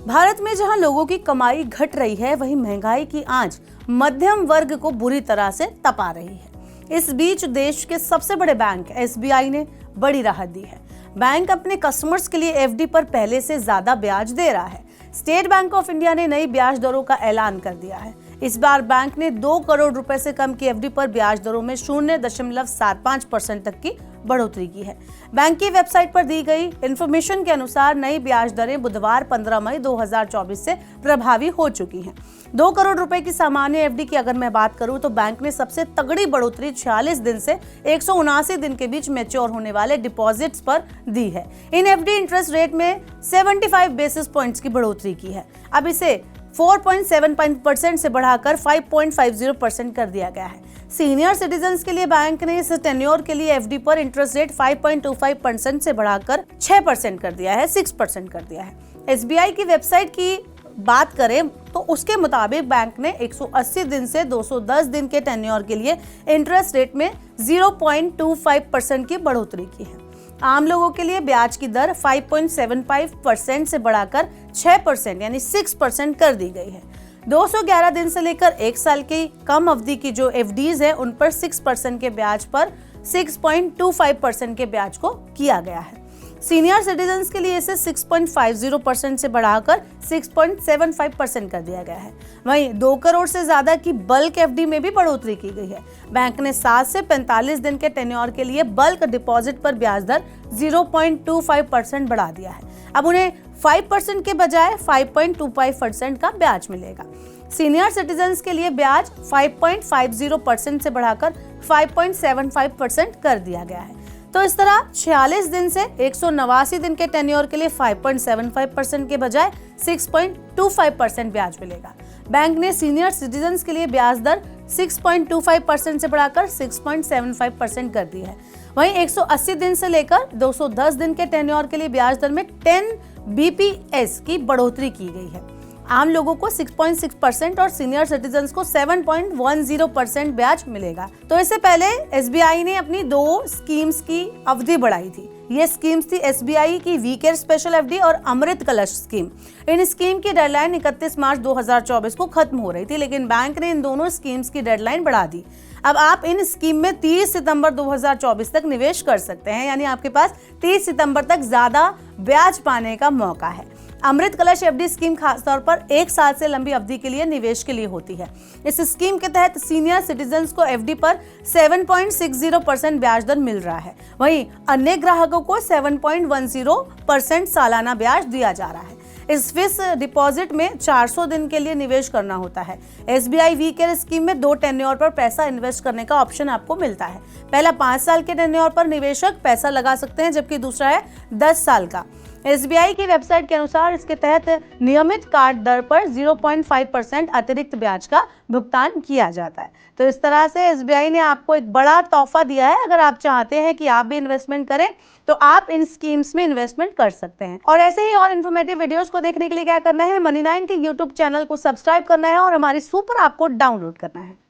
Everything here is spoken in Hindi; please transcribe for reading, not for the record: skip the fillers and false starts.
भारत में जहां लोगों की कमाई घट रही है, वहीं महंगाई की आंच मध्यम वर्ग को बुरी तरह से तपा रही है। इस बीच देश के सबसे बड़े बैंक एसबीआई ने बड़ी राहत दी है। बैंक अपने कस्टमर्स के लिए एफडी पर पहले से ज्यादा ब्याज दे रहा है। स्टेट बैंक ऑफ इंडिया ने नई ब्याज दरों का ऐलान कर दिया है। इस बार बैंक ने 2 करोड़ रुपए से कम की एफडी पर ब्याज दरों में 0.75% तक की बढ़ोतरी की है। बैंक की वेबसाइट पर दी गई इंफॉर्मेशन के अनुसार नई ब्याज दरें बुधवार 15 मई 2024 से प्रभावी हो चुकी हैं। 2 करोड़ रुपए की सामान्य एफडी की अगर मैं बात करूं तो बैंक ने सबसे तगड़ी बढ़ोतरी 46 दिन से 179 दिन के बीच मैच्योर होने वाले डिपॉजिट्स पर दी है। इन एफडी इंटरेस्ट रेट में 75 बेसिस पॉइंट्स की बढ़ोतरी की है। अब इसे 4.75% से बढ़ाकर 5.50% कर दिया गया है। सीनियर सिटीजन्स के लिए बैंक ने इस टेन्योर के लिए एफडी पर इंटरेस्ट रेट 5.25% से बढ़ाकर 6% कर दिया है, 6% कर दिया है। एसबीआई की वेबसाइट की बात करें तो उसके मुताबिक बैंक ने 180 दिन से 210 दिन के टेन्योर के लिए इंटरेस्ट रेट में 0.25% की बढ़ोतरी की है। आम लोगों के लिए ब्याज की दर 5.75% से बढ़ाकर 6% यानी 6% कर दी गई है। 211 दिन से लेकर 1 साल की कम अवधि की जो एफडीज है उन पर 6% के ब्याज पर 6.25% के ब्याज को किया गया है। सीनियर सिटीजन्स के लिए इसे 6.50% से बढ़ाकर 6.75% कर दिया गया है। वहीं 2 करोड़ से ज्यादा की बल्क एफडी में भी बढ़ोतरी की गई है। बैंक ने 7 से 45 दिन के टेन्योर के लिए बल्क डिपॉजिट पर ब्याज दर 0.25% बढ़ा दिया है। अब उन्हें 5% के बजाय 5.25% का ब्याज मिलेगा। सीनियर सिटीजन्स के लिए ब्याज 5.50% से बढ़ाकर 5.75% कर दिया गया है। तो इस तरह 46 दिन से 189 दिन के टेन्योर के लिए 5.75% के बजाय 6.25% ब्याज मिलेगा। बैंक ने सीनियर सिटीजन्स के लिए ब्याज दर 6.25% से बढ़ाकर 6.75% कर दी है। वहीं 180 दिन से लेकर 210 दिन के टेन्योर के लिए ब्याज दर में 10 बीपीएस की बढ़ोतरी की गई है। आम लोगों को 6.6% और सीनियर सिटीजन्स को 7.10% ब्याज मिलेगा। तो इससे पहले एसबीआई ने अपनी 2 स्कीम्स की अवधि बढ़ाई थी। ये स्कीम्स थी एसबीआई की वी केयर स्पेशल एफडी और अमृत कलश स्कीम। इन स्कीम की डेडलाइन 31 मार्च 2024 को खत्म हो रही थी, लेकिन बैंक ने इन दोनों स्कीम्स की डेडलाइन बढ़ा दी। अब आप इन स्कीम में 30 सितंबर 2024 तक निवेश कर सकते हैं, यानी आपके पास 30 सितंबर तक ज्यादा ब्याज पाने का मौका है। अमृत कलश एफडी स्कीम खासतौर पर 1 साल से लंबी अवधि के लिए निवेश के लिए होती है। इस स्कीम के तहत सीनियर सिटीजन्स को एफडी पर 7.60% ब्याज दर मिल रहा है। वहीं अन्य ग्राहकों को 7.10% सालाना ब्याज दिया जा रहा है। इस फिक्स डिपॉजिट में 400 दिन के लिए निवेश करना होता है। एसबीआई वी केयर स्कीम में 2 टेन्योर पर पैसा इन्वेस्ट करने का ऑप्शन आपको मिलता है। पहला 5 साल के टेन्योर पर निवेशक पैसा लगा सकते हैं, जबकि दूसरा है 10 साल का। एसबीआई की वेबसाइट के अनुसार इसके तहत नियमित कार्ड दर पर 0.5% अतिरिक्त ब्याज का भुगतान किया जाता है। तो इस तरह से एसबीआई ने आपको एक बड़ा तोहफा दिया है। अगर आप चाहते हैं कि आप भी इन्वेस्टमेंट करें तो आप इन स्कीम्स में इन्वेस्टमेंट कर सकते हैं। और ऐसे ही और इन्फॉर्मेटिव वीडियोस को देखने के लिए क्या करना है, मनी9 के यूट्यूब चैनल को सब्सक्राइब करना है और हमारी सुपर ऐप को डाउनलोड करना है।